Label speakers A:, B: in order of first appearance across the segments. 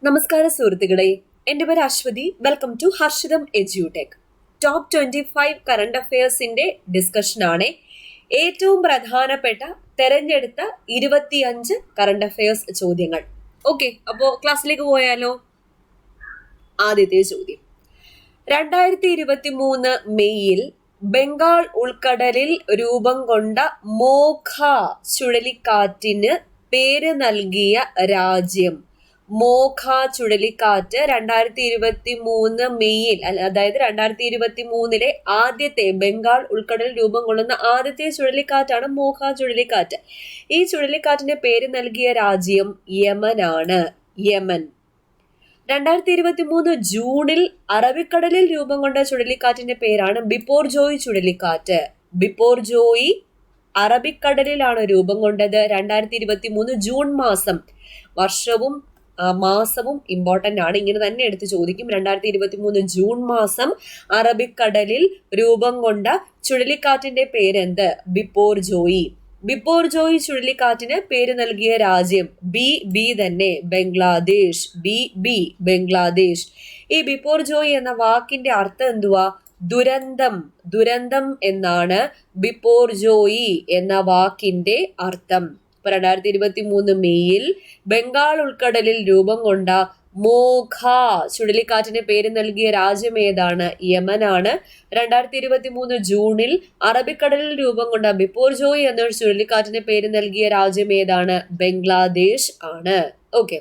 A: നമസ്കാരം സുഹൃത്തുക്കളെ, എൻ്റെ പേര് Aswathi. Welcome to Harshitham Edutech. Top 25 current അഫയേഴ്സിന്റെ ഡിസ്കഷനാണ്. ഏറ്റവും പ്രധാനപ്പെട്ട തെരഞ്ഞെടുത്ത 25 കറണ്ട് അഫയേഴ്സ് ചോദ്യങ്ങൾ. ഓക്കെ, അപ്പോൾ ക്ലാസ്സിലേക്ക് പോയാലോ. ആദ്യത്തെ ചോദ്യം, 2023 മെയ്യിൽ ബംഗാൾ ഉൾക്കടലിൽ രൂപം കൊണ്ട മോഖ ചുഴലിക്കാറ്റിന് പേര് നൽകിയ രാജ്യം. മോഖ ചുഴലിക്കാറ്റ് 2023 മെയ്യിൽ, അതായത് 2023 ആദ്യത്തെ ബംഗാൾ ഉൾക്കടലിൽ രൂപം കൊള്ളുന്ന ആദ്യത്തെ ചുഴലിക്കാറ്റാണ് മോഖ ചുഴലിക്കാറ്റ്. ഈ ചുഴലിക്കാറ്റിന് പേര് നൽകിയ രാജ്യം യമനാണ്. യമൻ. 2023 ജൂണിൽ അറബിക്കടലിൽ രൂപം കൊണ്ട ചുഴലിക്കാറ്റിന്റെ പേരാണ് ബിപോർജോയ് ചുഴലിക്കാറ്റ്. ബിപോർജോയ് അറബിക്കടലിലാണ് രൂപം കൊണ്ടത് 2023 ജൂൺ മാസം. വർഷവും മാസവും ഇമ്പോർട്ടന്റ് ആണ്, ഇങ്ങനെ തന്നെ എടുത്ത് ചോദിക്കും. 2023 ജൂൺ മാസം അറബിക്കടലിൽ രൂപം കൊണ്ട ചുഴലിക്കാറ്റിന്റെ പേരെന്ത്? ബിപോർജോയ്. ബിപോർജോയ് ചുഴലിക്കാറ്റിന് പേര് നൽകിയ രാജ്യം ബി തന്നെ ബംഗ്ലാദേശ്. ബംഗ്ലാദേശ്. ഈ ബിപോർജോയ് എന്ന വാക്കിന്റെ അർത്ഥം എന്തുവാ? ദുരന്തം. ദുരന്തം എന്നാണ് ബിപോർജോയ് എന്ന വാക്കിന്റെ അർത്ഥം. 2023 മെയ്യിൽ ബംഗാൾ ഉൾക്കടലിൽ രൂപം കൊണ്ട മോഖ ചുഴലിക്കാറ്റിന് പേര് നൽകിയ രാജ്യം ഏതാണ്? യമനാണ്. 2023 ജൂണിൽ അറബിക്കടലിൽ രൂപം കൊണ്ട ബിപോർജോയ് എന്ന ചുഴലിക്കാറ്റിന് പേര് നൽകിയ രാജ്യം ഏതാണ്? ബംഗ്ലാദേശ് ആണ്. ഓക്കെ,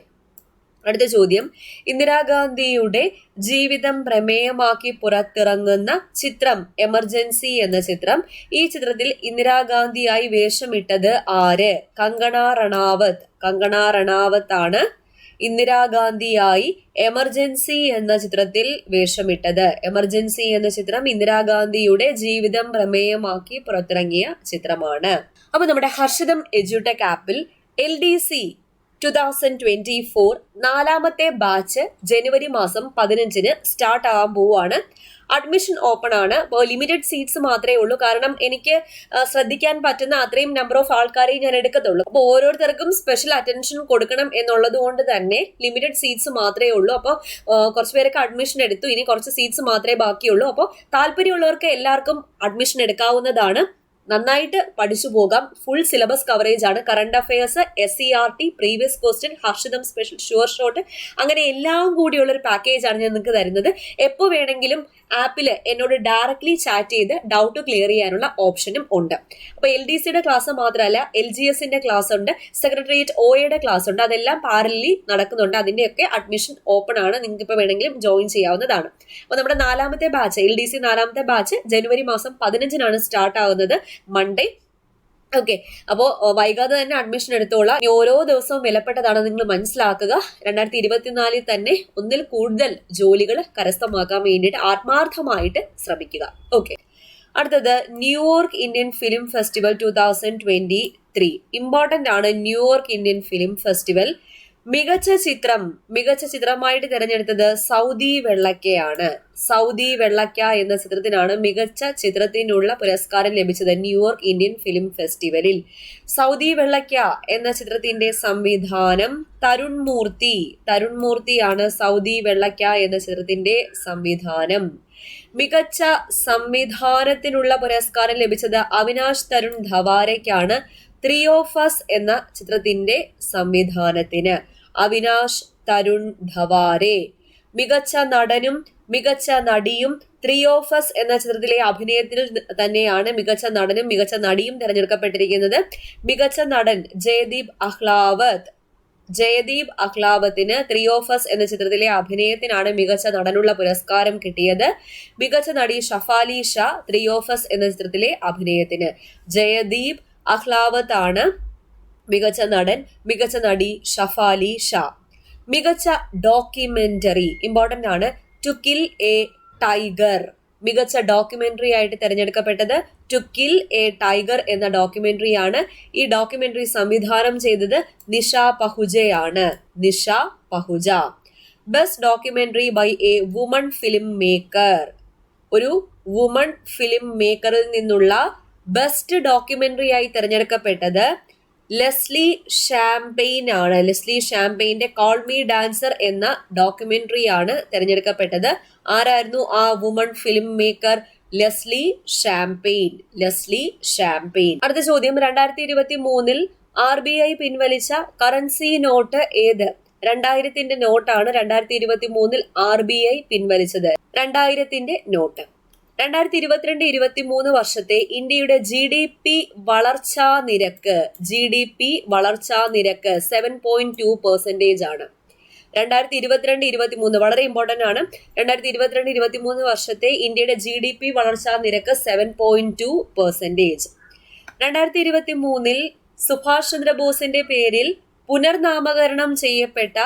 A: അടുത്ത ചോദ്യം, ഇന്ദിരാഗാന്ധിയുടെ ജീവിതം പ്രമേയമാക്കി പുറത്തിറങ്ങുന്ന ചിത്രം എമർജൻസി എന്ന ചിത്രം. ഈ ചിത്രത്തിൽ ഇന്ദിരാഗാന്ധിയായി വേഷമിട്ടത് ആര്? കങ്കണ റണാവത്ത്. കങ്കണ റണാവത്ത് ആണ് ഇന്ദിരാഗാന്ധിയായി എമർജൻസി എന്ന ചിത്രത്തിൽ വേഷമിട്ടത്. എമർജൻസി എന്ന ചിത്രം ഇന്ദിരാഗാന്ധിയുടെ ജീവിതം പ്രമേയമാക്കി പുറത്തിറങ്ങിയ ചിത്രമാണ്. അപ്പൊ നമ്മുടെ ഹർഷിതം എഡ്യൂടെക് ആപ്പിൽ LDC 2024 നാലാമത്തെ ബാച്ച് ജനുവരി മാസം 15 സ്റ്റാർട്ട് ആവാൻ പോവുകയാണ്. അഡ്മിഷൻ ഓപ്പൺ ആണ്. അപ്പോൾ ലിമിറ്റഡ് സീറ്റ്സ് മാത്രമേ ഉള്ളൂ. കാരണം എനിക്ക് ശ്രദ്ധിക്കാൻ പറ്റുന്ന അത്രയും നമ്പർ ഓഫ് ആൾക്കാരെ ഞാൻ എടുക്കത്തുള്ളൂ. അപ്പോൾ ഓരോരുത്തർക്കും സ്പെഷ്യൽ അറ്റൻഷൻ കൊടുക്കണം എന്നുള്ളത് കൊണ്ട് തന്നെ ലിമിറ്റഡ് സീറ്റ്സ് മാത്രമേ ഉള്ളൂ. അപ്പോൾ കുറച്ച് പേരൊക്കെ അഡ്മിഷൻ എടുത്തു, ഇനി കുറച്ച് സീറ്റ്സ് മാത്രമേ ബാക്കിയുള്ളൂ. അപ്പോൾ താല്പര്യമുള്ളവർക്ക് എല്ലാവർക്കും അഡ്മിഷൻ എടുക്കാവുന്നതാണ്. നന്നായിട്ട് പഠിച്ചു പോകാം. ഫുൾ സിലബസ് കവറേജ് ആണ്. Current affairs, SCRT, previous question, Harshitham special, sure shot, അങ്ങനെ എല്ലാം കൂടിയുള്ള ഒരു പാക്കേജ് ആണ് ഞാൻ നിങ്ങൾക്ക് തരുന്നത്. എപ്പോൾ വേണമെങ്കിലും ആപ്പിൽ എന്നോട് ഡയറക്ട്ലി ചാറ്റ് ചെയ്ത് ഡൗട്ട് ക്ലിയർ ചെയ്യാനുള്ള ഓപ്ഷനും ഉണ്ട്. അപ്പോൾ LDCയുടെ ക്ലാസ് മാത്രമല്ല, LGSന്റെ ക്ലാസ് ഉണ്ട്, സെക്രട്ടേറിയറ്റ് OAയുടെ ക്ലാസ് ഉണ്ട്. അതെല്ലാം പാരലി നടക്കുന്നുണ്ട്. അതിന്റെയൊക്കെ അഡ്മിഷൻ ഓപ്പൺ ആണ്. നിങ്ങൾക്ക് ഇപ്പോൾ വേണമെങ്കിലും ജോയിൻ ചെയ്യാവുന്നതാണ്. അപ്പോൾ നമ്മുടെ നാലാമത്തെ ബാച്ച്, LDC നാലാമത്തെ ബാച്ച് ജനുവരി മാസം 15 സ്റ്റാർട്ട് ആവുന്നത്, മൺഡേ. ഓക്കെ, അപ്പോൾ വൈകാതെ തന്നെ അഡ്മിഷൻ എടുത്തോളാം. ഓരോ ദിവസവും വിലപ്പെട്ടതാണ്, നിങ്ങൾ മനസ്സിലാക്കുക. 2024 തന്നെ ഒന്നിൽ കൂടുതൽ ജോലികൾ കരസ്ഥമാക്കാൻ വേണ്ടിയിട്ട് ആത്മാർത്ഥമായിട്ട് ശ്രമിക്കുക. ഓക്കെ, അടുത്തത് New York Indian film festival 2023. Important ആണ് ന്യൂയോർക്ക് ഇന്ത്യൻ ഫിലിം ഫെസ്റ്റിവൽ. മികച്ച ചിത്രമായിട്ട് തിരഞ്ഞെടുത്തത് സൗദി വെള്ളക്കയാണ്. സൗദി വെള്ളക്ക എന്ന ചിത്രത്തിനാണ് മികച്ച ചിത്രത്തിനുള്ള പുരസ്കാരം ലഭിച്ചത് ന്യൂയോർക്ക് ഇന്ത്യൻ ഫിലിം ഫെസ്റ്റിവലിൽ. സൗദി വെള്ളക്ക എന്ന ചിത്രത്തിന്റെ സംവിധാനം തരുൺ മൂർത്തിയാണ് സൗദി വെള്ളക്ക എന്ന ചിത്രത്തിന്റെ സംവിധാനം. മികച്ച സംവിധാനത്തിനുള്ള പുരസ്കാരം ലഭിച്ചത് അവിനാഷ് തരുൺ ധവാരയ്ക്കാണ്. 3 of Us എന്ന ചിത്രത്തിന്റെ സംവിധാനത്തിന് അവിനാഷ് തരുൺ ധവാരെ. മികച്ച നടനും മികച്ച നടിയും 3 of Us എന്ന ചിത്രത്തിലെ അഭിനയത്തിൽ തന്നെയാണ് മികച്ച നടനും മികച്ച നടിയും തിരഞ്ഞെടുക്കപ്പെട്ടിരിക്കുന്നത്. മികച്ച നടൻ ജയദീപ് അഹ്ലാവത്തിന് 3 of Us എന്ന ചിത്രത്തിലെ അഭിനയത്തിനാണ് മികച്ച നടനുള്ള പുരസ്കാരം കിട്ടിയത്. മികച്ച നടി ഷഫാലി ഷാ 3 of Us എന്ന ചിത്രത്തിലെ അഭിനയത്തിന്. ജയദീപ് അഹ്ലാവത്ത് ആണ് മികച്ച നടൻ, മികച്ച നടി ഷഫാലി ഷാ. മികച്ച ഡോക്യുമെന്ററി, ഇമ്പോർട്ടന്റ് ആണ്, ടു കിൽ എ ടൈഗർ. മികച്ച ഡോക്യുമെന്ററി ആയിട്ട് തിരഞ്ഞെടുക്കപ്പെട്ടത് ടു കിൽ എ ടൈഗർ എന്ന ഡോക്യുമെന്ററി ആണ്. ഈ ഡോക്യുമെന്ററി സംവിധാനം ചെയ്തത് നിഷ പഹുജയാണ്. Nisha Pahuja. Best documentary by a woman filmmaker. ഒരു വുമൺ ഫിലിം മേക്കറിൽ നിന്നുള്ള ബെസ്റ്റ് ഡോക്യുമെന്ററി ആയി തിരഞ്ഞെടുക്കപ്പെട്ടത് ലെസ്ലി ഷാംപെയിൻ ആണ്. ലെസ്ലി ഷാംപെയിന്റെ കോൾ മീ ഡാൻസർ എന്ന ഡോക്യുമെന്ററി ആണ് തിരഞ്ഞെടുക്കപ്പെട്ടത്. ആരായിരുന്നു ആ woman filmmaker? Leslie Shampaine. Leslie Shampaine. അടുത്ത ചോദ്യം, 2023 RBI പിൻവലിച്ച കറൻസി നോട്ട് ഏത്? 2000 നോട്ടാണ് 2023 RBI പിൻവലിച്ചത്. 2000 നോട്ട്. 2022-23 വർഷത്തെ ഇന്ത്യയുടെ GDP വളർച്ചാ നിരക്ക് 7.2% ആണ്. 2022-23 വളരെ ഇമ്പോർട്ടന്റ് ആണ്. 2022-23 വർഷത്തെ ഇന്ത്യയുടെ GDP വളർച്ചാ നിരക്ക് 7.2%. 2023 സുഭാഷ് ചന്ദ്രബോസിന്റെ പേരിൽ പുനർനാമകരണം ചെയ്യപ്പെട്ട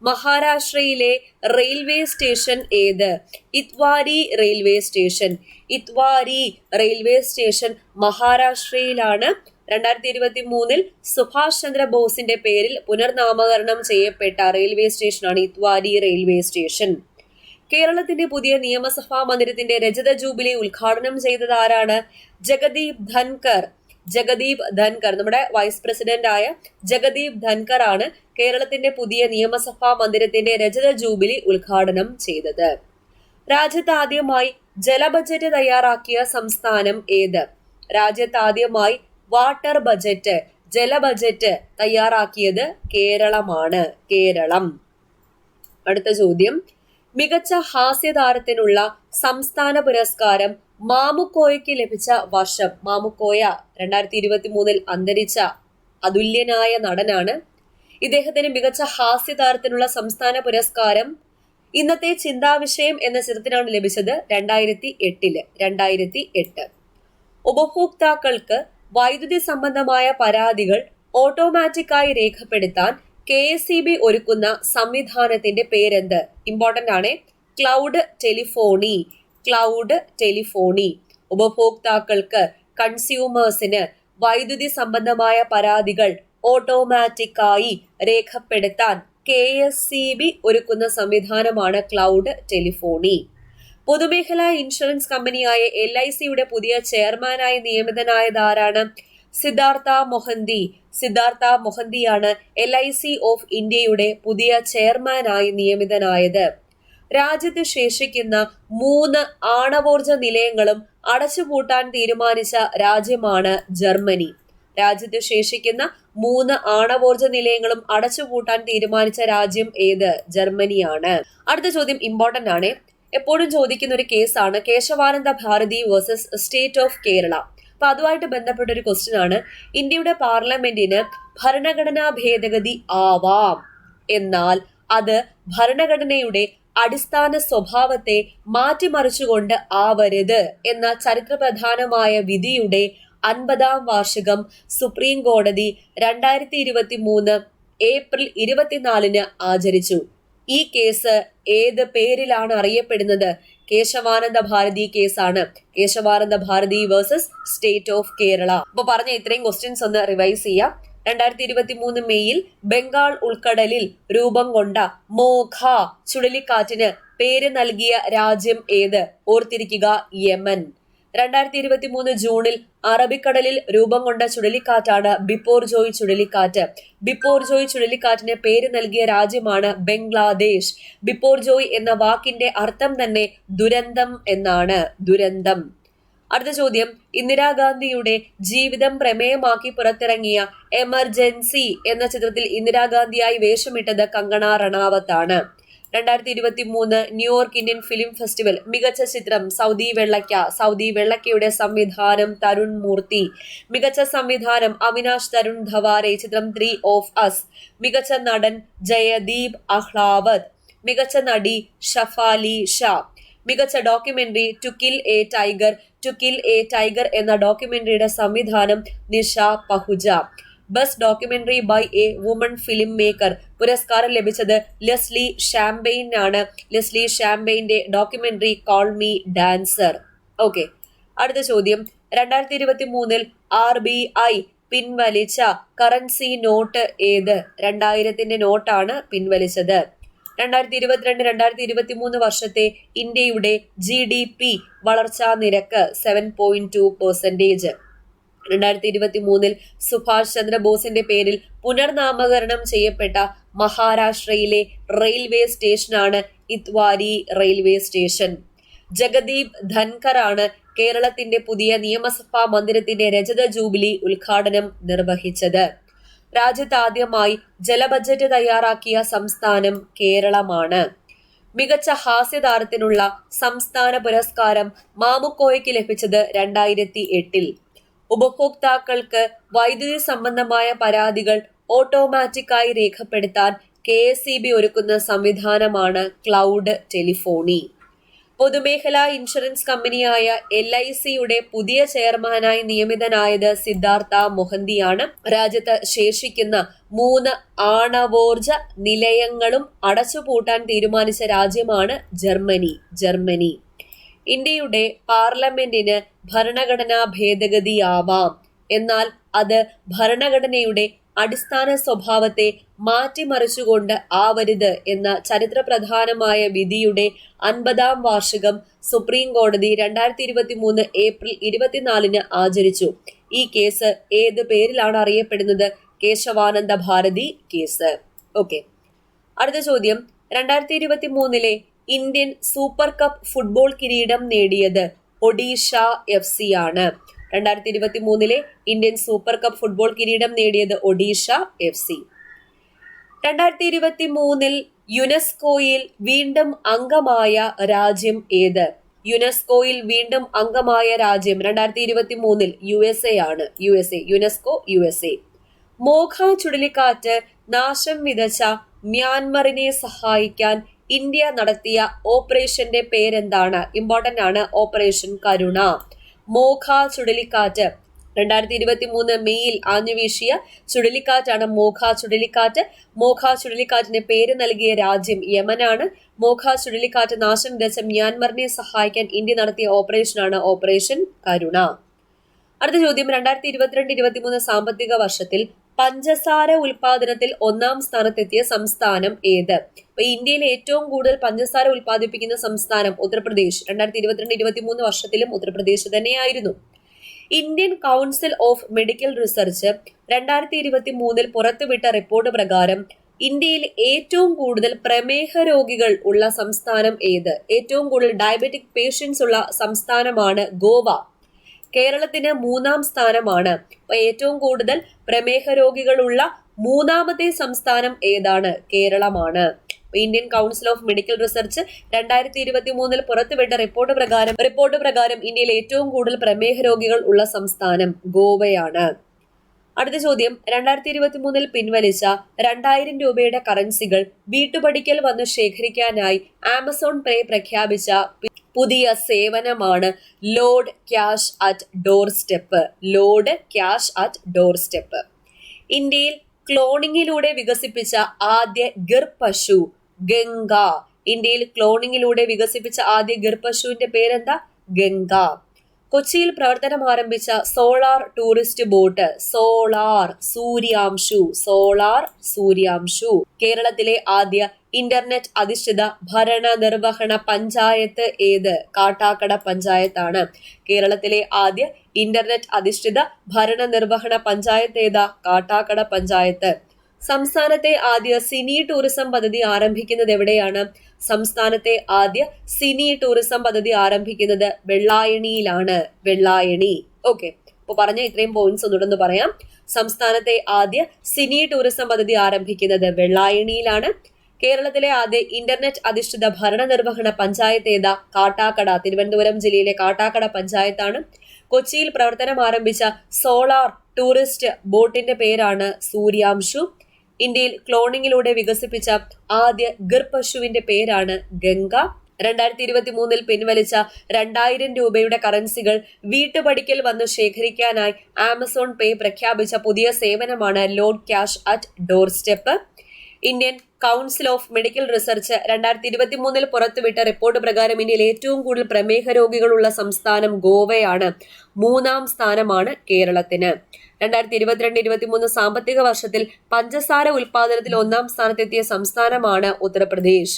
A: മഹാരാഷ്ട്രയിലെ റെയിൽവേ സ്റ്റേഷൻ ഏത്? Itwari railway station. Itwari railway station മഹാരാഷ്ട്രയിലാണ്. 2023 സുഭാഷ് ചന്ദ്രബോസിന്റെ പേരിൽ പുനർനാമകരണം ചെയ്യപ്പെട്ട റെയിൽവേ സ്റ്റേഷനാണ് ഇത്വാരി റെയിൽവേ സ്റ്റേഷൻ. കേരളത്തിന്റെ പുതിയ നിയമസഭാ മന്ദിരത്തിന്റെ രജത ജൂബിലി ഉദ്ഘാടനം ചെയ്തത് ആരാണ്? ജഗദീപ് ധൻകർ. ജഗദീപ് ധൻകർ, നമ്മുടെ വൈസ് പ്രസിഡന്റ് ആയ ജഗദീപ് ധൻകർ ആണ് കേരളത്തിന്റെ പുതിയ നിയമസഭാ മന്ദിരത്തിന്റെ രജത ജൂബിലി ഉദ്ഘാടനം ചെയ്തത്. രാജ്യത്ത് ആദ്യമായി ജല ബജറ്റ് തയ്യാറാക്കിയ സംസ്ഥാനം ഏത്? രാജ്യത്ത് ആദ്യമായി വാട്ടർ ബജറ്റ്, ജല ബജറ്റ് തയ്യാറാക്കിയത് കേരളമാണ്. കേരളം. അടുത്ത ചോദ്യം, മികച്ച ഹാസ്യതാരത്തിനുള്ള സംസ്ഥാന പുരസ്കാരം മാമുക്കോയ്ക്ക് ലഭിച്ച വർഷം? മാമുക്കോയ 2023 അന്തരിച്ച അതുല്യനായ നടനാണ്. ഇദ്ദേഹത്തിന് മികച്ച ഹാസ്യതാരത്തിനുള്ള സംസ്ഥാന പുരസ്കാരം ഇന്നത്തെ ചിന്താവിഷയം എന്ന ചിത്രത്തിനാണ് ലഭിച്ചത് 2008. ഉപഭോക്താക്കൾക്ക് വൈദ്യുതി സംബന്ധമായ പരാതികൾ ഓട്ടോമാറ്റിക്കായി രേഖപ്പെടുത്താൻ KSEB ഒരുക്കുന്ന സംവിധാനത്തിന്റെ പേരെന്ത്? ഇമ്പോർട്ടന്റ് ആണ്. Cloud telephony. Cloud telephony. ഉപഭോക്താക്കൾക്ക്, കൺസ്യൂമേഴ്സിന് വൈദ്യുതി സംബന്ധമായ പരാതികൾ ഓട്ടോമാറ്റിക്കായി രേഖപ്പെടുത്താൻ KSEB ഒരുക്കുന്ന സംവിധാനമാണ് ക്ലൗഡ് ടെലിഫോണി. പൊതുമേഖലാ ഇൻഷുറൻസ് കമ്പനിയായ LICയുടെ പുതിയ ചെയർമാനായി നിയമിതനായത് ആരാണ്? സിദ്ധാർത്ഥ മൊഹന്തി. സിദ്ധാർത്ഥ മൊഹന്തിയാണ് LIC ഓഫ് ഇന്ത്യയുടെ പുതിയ ചെയർമാനായി നിയമിതനായത്. രാജ്യത്ത് ശേഷിക്കുന്ന 3 ആണവോർജ നിലയങ്ങളും അടച്ചുപൂട്ടാൻ തീരുമാനിച്ച രാജ്യമാണ് ജർമ്മനി. രാജ്യത്ത് ശേഷിക്കുന്ന 3 ആണവോർജ നിലയങ്ങളും അടച്ചുപൂട്ടാൻ തീരുമാനിച്ച രാജ്യം ഏത്? ജർമ്മനിയാണ്. അടുത്ത ചോദ്യം ഇമ്പോർട്ടന്റ് ആണ്. എപ്പോഴും ചോദിക്കുന്ന ഒരു കേസാണ് Kesavananda Bharati versus state of Kerala. അപ്പൊ അതുമായിട്ട് ബന്ധപ്പെട്ട ഒരു ക്വസ്റ്റ്യൻ ആണ്. ഇന്ത്യയുടെ പാർലമെന്റിന് ഭരണഘടനാ ഭേദഗതി ആവാം, എന്നാൽ അത് ഭരണഘടനയുടെ അടിസ്ഥാന സ്വഭാവത്തെ മാറ്റിമറിച്ചുകൊണ്ട് ആവരുത് എന്ന ചരിത്രപ്രധാനമായ വിധിയുടെ 50ാം വാർഷികം സുപ്രീം കോടതി 2023 ഏപ്രിൽ 24 ആചരിച്ചു. ഈ കേസ് ഏത് പേരിലാണ് അറിയപ്പെടുന്നത്? കേശവാനന്ദ ഭാരതി കേസാണ്. Kesavananda Bharati versus state of Kerala. അപ്പൊ പറഞ്ഞ ഇത്രയും ക്വസ്റ്റ്യൻസ് ഒന്ന് റിവൈസ് ചെയ്യാം. 2023 മെയ്യിൽ ബംഗാൾ ഉൾക്കടലിൽ രൂപം കൊണ്ട മോഖ ചുഴലിക്കാറ്റിന് പേര് നൽകിയ രാജ്യം ഏത്? ഓർത്തിരിക്കുക, യമൻ. 2023 ജൂണിൽ അറബിക്കടലിൽ രൂപം കൊണ്ട ചുഴലിക്കാറ്റാണ് ബിപ്പോർജോയ് ചുഴലിക്കാറ്റ്. ബിപ്പോർജോയ് ചുഴലിക്കാറ്റിന് പേര് നൽകിയ രാജ്യമാണ് ബംഗ്ലാദേശ്. ബിപ്പോർജോയ് എന്ന വാക്കിന്റെ അർത്ഥം തന്നെ ദുരന്തം എന്നാണ്. ദുരന്തം. അടുത്ത ചോദ്യം, ഇന്ദിരാഗാന്ധിയുടെ ജീവിതം പ്രമേയമാക്കി പുറത്തിറങ്ങിയ എമർജൻസി എന്ന ചിത്രത്തിൽ ഇന്ദിരാഗാന്ധിയായി വേഷമിട്ടത് കങ്കണ റണാവത്ത് ആണ്. 2023 ന്യൂയോർക്ക് ഇന്ത്യൻ ഫിലിം ഫെസ്റ്റിവൽ മികച്ച ചിത്രം സൗദി വെള്ളക്ക. സൗദി വെള്ളക്കയുടെ സംവിധാനം തരുൺ മൂർത്തി. മികച്ച സംവിധാനം അവിനാഷ് തരുൺ ധവാരെ. ചിത്രം 3 ഓഫ് അസ്. മികച്ച നടൻ ജയദീപ് അഹ്ലാവത്. മികച്ച നടി ഷഫാലി ഷാ. മികച്ച documentary to kill a tiger. To kill a tiger എന്ന ഡോക്യുമെന്ററിയുടെ സംവിധാനം Nisha Pahuja. Best documentary by a woman filmmaker. പുരസ്കാരം ലഭിച്ചത് ലെസ്ലി ഷാംപെയിൻ ആണ്. ലെസ്ലി ഷാംപെയിന്റെ documentary call me dancer. Okay, അടുത്ത ചോദ്യം, 2023 RBI പിൻവലിച്ച കറൻസി നോട്ട് ഏത്? 2000 നോട്ടാണ് പിൻവലിച്ചത്. 2022-2023 വർഷത്തെ ഇന്ത്യയുടെ GDP വളർച്ചാ നിരക്ക് 7.2%. 2023 സുഭാഷ് ചന്ദ്രബോസിന്റെ പേരിൽ പുനർനാമകരണം ചെയ്യപ്പെട്ട മഹാരാഷ്ട്രയിലെ റെയിൽവേ സ്റ്റേഷനാണ് ഇത്വാരി റെയിൽവേ സ്റ്റേഷൻ. ജഗദീപ് ധൻകറാണ് കേരളത്തിന്റെ പുതിയ നിയമസഭാ മന്ദിരത്തിന്റെ രജത ജൂബിലി ഉദ്ഘാടനം നിർവഹിച്ചത്. രാജ്യത്താദ്യമായി ജല ബജറ്റ് തയ്യാറാക്കിയ സംസ്ഥാനം കേരളമാണ്. മികച്ച ഹാസ്യതാരത്തിനുള്ള സംസ്ഥാന പുരസ്കാരം മാമുക്കോയ്ക്ക് ലഭിച്ചത് 2008. ഉപഭോക്താക്കൾക്ക് വൈദ്യുതി സംബന്ധമായ പരാതികൾ ഓട്ടോമാറ്റിക്കായി രേഖപ്പെടുത്താൻ KSEB ഒരുക്കുന്ന സംവിധാനമാണ് ക്ലൗഡ് ടെലിഫോണി. പൊതുമേഖലാ ഇൻഷുറൻസ് കമ്പനിയായ LICയുടെ പുതിയ ചെയർമാനായി നിയമിതനായത് സിദ്ധാർത്ഥ മൊഹന്തിയാണ്. രാജ്യത്ത് ശേഷിക്കുന്ന 3 ആണവോർജ നിലയങ്ങളും അടച്ചുപൂട്ടാൻ തീരുമാനിച്ച രാജ്യമാണ് ജർമ്മനി. ഇന്ത്യയുടെ പാർലമെന്റിന് ഭരണഘടനാ ഭേദഗതിയാവാം, എന്നാൽ അത് ഭരണഘടനയുടെ അടിസ്ഥാന സ്വഭാവത്തെ മാറ്റിമറിച്ചുകൊണ്ട് ആവരുത് എന്ന ചരിത്രപ്രധാനമായ വിധിയുടെ 50ാം വാർഷികം സുപ്രീം കോടതി 2023 ഏപ്രിൽ 24 ആചരിച്ചു. ഈ കേസ് ഏത് പേരിലാണ് അറിയപ്പെടുന്നത്? കേശവാനന്ദ ഭാരതി കേസ്. ഓക്കെ, അടുത്ത ചോദ്യം. 2023 ഇന്ത്യൻ സൂപ്പർ കപ്പ് ഫുട്ബോൾ കിരീടം നേടിയത് ഒഡീഷ FC ആണ്. 2023 ഇന്ത്യൻ സൂപ്പർ കപ്പ് ഫുട്ബോൾ കിരീടം നേടിയത് ഒഡീഷ FC. 2023 യുനെസ്കോയിൽ വീണ്ടും അംഗമായ രാജ്യം ഏത്? യുനെസ്കോയിൽ വീണ്ടും അംഗമായ രാജ്യം 2023 USA ആണ്. UNESCO USA. മോഖ ചുഴലിക്കാറ്റ് നാശം വിതച്ച മ്യാൻമറിനെ സഹായിക്കാൻ ഇന്ത്യ നടത്തിയ ഓപ്പറേഷന്റെ പേരെന്താണ്? ഇമ്പോർട്ടന്റ് ആണ്, ഓപ്പറേഷൻ കരുണ. മോഖ ചുഴലിക്കാറ്റ് 2023 മെയ്യിൽ ആഞ്ഞുവീശിയ ചുഴലിക്കാറ്റാണ് മോഖ ചുഴലിക്കാറ്റ്. മോഖ ചുഴലിക്കാറ്റിന് പേര് നൽകിയ രാജ്യം യമനാണ്. മോഖ ചുഴലിക്കാറ്റ് നാശം വിതച്ച മ്യാൻമറിനെ സഹായിക്കാൻ ഇന്ത്യ നടത്തിയ ഓപ്പറേഷനാണ് ഓപ്പറേഷൻ കരുണ. അടുത്ത ചോദ്യം. 2022-23 സാമ്പത്തിക വർഷത്തിൽ പഞ്ചസാര ഉൽപാദനത്തിൽ 1ാം സ്ഥാനത്തെത്തിയ സംസ്ഥാനം ഏത്? അപ്പൊ ഇന്ത്യയിൽ ഏറ്റവും കൂടുതൽ പഞ്ചസാര ഉൽപ്പാദിപ്പിക്കുന്ന സംസ്ഥാനം ഉത്തർപ്രദേശ്. 2022-23 വർഷത്തിലും ഉത്തർപ്രദേശ് തന്നെയായിരുന്നു. Indian council of medical research 2023 പുറത്തുവിട്ട റിപ്പോർട്ട് പ്രകാരം ഇന്ത്യയിൽ ഏറ്റവും കൂടുതൽ പ്രമേഹ രോഗികൾ ഉള്ള സംസ്ഥാനം ഏത്? ഏറ്റവും കൂടുതൽ ഡയബറ്റിക് പേഷ്യൻസ് ഉള്ള സംസ്ഥാനമാണ് ഗോവ. കേരളത്തിന് 3ാം സ്ഥാനമാണ്. അപ്പൊ ഏറ്റവും കൂടുതൽ പ്രമേഹ രോഗികളുള്ള 3ാമത്തെ സംസ്ഥാനം ഏതാണ്? കേരളമാണ്. Indian council of medical research 2023 പുറത്തുവിട്ട റിപ്പോർട്ട് പ്രകാരം ഇന്ത്യയിൽ ഏറ്റവും കൂടുതൽ പ്രമേഹ രോഗികൾ ഉള്ള സംസ്ഥാനം ഗോവയാണ്. അടുത്ത ചോദ്യം. 2023 പിൻവലിച്ച 2000 രൂപയുടെ കറൻസികൾ വീട്ടുപടിക്കൽ വന്ന് ശേഖരിക്കാനായി ആമസോൺ പേ പ്രഖ്യാപിച്ച പുതിയ സേവനമാണ് load cash at door step. ഇന്ത്യയിൽ ക്ലോണിങ്ങിലൂടെ വികസിപ്പിച്ച ആദ്യ ഗിർ പശു ഗംഗ. ഇന്ത്യയിൽ ക്ലോണിങ്ങിലൂടെ വികസിപ്പിച്ച ആദ്യ ഗിർ പശുവിന്റെ പേരെന്താ? ഗംഗ. കൊച്ചിയിൽ പ്രവർത്തനം ആരംഭിച്ച സോളാർ ടൂറിസ്റ്റ് ബോട്ട് സോളാർ സൂര്യാംശു. കേരളത്തിലെ ആദ്യ ഇന്റർനെറ്റ് അധിഷ്ഠിത ഭരണ നിർവഹണ പഞ്ചായത്ത് ഏത്? കാട്ടാക്കട പഞ്ചായത്താണ്. കേരളത്തിലെ ആദ്യ ഇന്റർനെറ്റ് അധിഷ്ഠിത ഭരണ നിർവഹണ പഞ്ചായത്ത് ഏതാ? കാട്ടാക്കട പഞ്ചായത്ത്. സംസ്ഥാനത്തെ ആദ്യ സിനി ടൂറിസം പദ്ധതി ആരംഭിക്കുന്നത് എവിടെയാണ്? സംസ്ഥാനത്തെ ആദ്യ സിനി ടൂറിസം പദ്ധതി ആരംഭിക്കുന്നത് വെള്ളായണിയിലാണ്. ഓക്കെ, അപ്പൊ പറഞ്ഞ ഇത്രയും പോയിന്റ്സ് ഒന്നുകൂടെ പറയാം. സംസ്ഥാനത്തെ ആദ്യ സിനി ടൂറിസം പദ്ധതി ആരംഭിക്കുന്നത് വെള്ളായണിയിലാണ്. കേരളത്തിലെ ആദ്യ ഇന്റർനെറ്റ് അധിഷ്ഠിത ഭരണ നിർവഹണ പഞ്ചായത്ത് ഏതാ? കാട്ടാക്കട. തിരുവനന്തപുരം ജില്ലയിലെ കാട്ടാക്കട പഞ്ചായത്താണ്. കൊച്ചിയിൽ പ്രവർത്തനം ആരംഭിച്ച സോളാർ ടൂറിസ്റ്റ് ബോട്ടിന്റെ പേരാണ് സൂര്യാംശു. ഇന്ത്യയിൽ ക്ലോണിങ്ങിലൂടെ വികസിപ്പിച്ച ആദ്യ ഗിർ പശുവിന്റെ പേരാണ് ഗംഗ. 2023 പിൻവലിച്ച 2000 രൂപയുടെ കറൻസികൾ വീട്ടുപടിക്കൽ വന്ന് ശേഖരിക്കാനായി ആമസോൺ പേ പ്രഖ്യാപിച്ച പുതിയ സേവനമാണ് load cash at door step. Indian council of medical research 2023 പുറത്തുവിട്ട റിപ്പോർട്ട് പ്രകാരം ഇന്ത്യയിൽ ഏറ്റവും കൂടുതൽ പ്രമേഹ രോഗികളുള്ള സംസ്ഥാനം ഗോവയാണ്. 3ാം സ്ഥാനമാണ് കേരളത്തിന്. 2022-23 സാമ്പത്തിക വർഷത്തിൽ പഞ്ചസാര ഉൽപാദനത്തിൽ 1ാം സ്ഥാനത്തെത്തിയ സംസ്ഥാനമാണ് ഉത്തർപ്രദേശ്.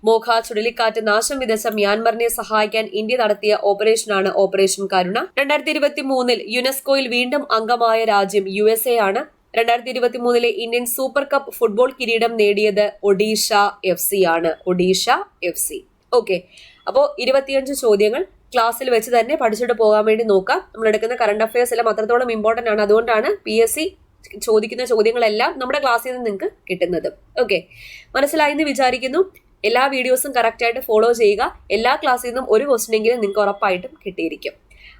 A: മോഖ ചുഴലിക്കാറ്റ് നാശം വിതച്ച മ്യാൻമറിനെ സഹായിക്കാൻ ഇന്ത്യ നടത്തിയ ഓപ്പറേഷനാണ് ഓപ്പറേഷൻ കരുണ. 2023 യുനെസ്കോയിൽ വീണ്ടും അംഗമായ രാജ്യം USA ആണ്. 2023 ഇന്ത്യൻ സൂപ്പർ കപ്പ് ഫുട്ബോൾ കിരീടം നേടിയത് ഒഡീഷ FC ആണ്. ഒഡീഷ FC. ഓക്കെ, അപ്പോൾ 25 ചോദ്യങ്ങൾ ക്ലാസ്സിൽ വെച്ച് തന്നെ പഠിച്ചിട്ട് പോകാൻ വേണ്ടി നോക്കാം. നമ്മൾ എടുക്കുന്ന കറണ്ട് അഫയേഴ്സ് എല്ലാം അത്രത്തോളം ഇമ്പോർട്ടന്റ് ആണ്. അതുകൊണ്ടാണ് PSC ചോദിക്കുന്ന ചോദ്യങ്ങളെല്ലാം നമ്മുടെ ക്ലാസ്സിൽ നിന്ന് നിങ്ങൾക്ക് കിട്ടുന്നത്. ഓക്കെ, മനസ്സിലായി എന്ന് വിചാരിക്കുന്നു. എല്ലാ വീഡിയോസും കറക്റ്റായിട്ട് ഫോളോ ചെയ്യുക. എല്ലാ ക്ലാസ്സിൽ നിന്നും ഒരു ക്വസ്റ്റ്യനെങ്കിലും നിങ്ങൾക്ക് ഉറപ്പായിട്ടും കിട്ടിയിരിക്കും.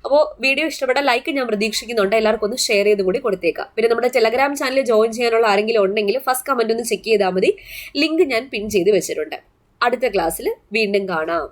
A: അപ്പോൾ വീഡിയോ ഇഷ്ടപ്പെട്ട ലൈക്ക് ഞാൻ പ്രതീക്ഷിക്കുന്നുണ്ട്. എല്ലാവർക്കും ഒന്ന് ഷെയർ ചെയ്ത് കൂടി കൊടുത്തേക്കാം. പിന്നെ നമ്മുടെ ടെലഗ്രാം ചാനൽ ജോയിൻ ചെയ്യാനുള്ള ആരെങ്കിലും ഉണ്ടെങ്കിൽ ഫസ്റ്റ് കമന്റ് ഒന്ന് ചെക്ക് ചെയ്താൽ മതി. ലിങ്ക് ഞാൻ പിൻ ചെയ്ത് വെച്ചിട്ടുണ്ട്. അടുത്ത ക്ലാസ്സിൽ വീണ്ടും കാണാം.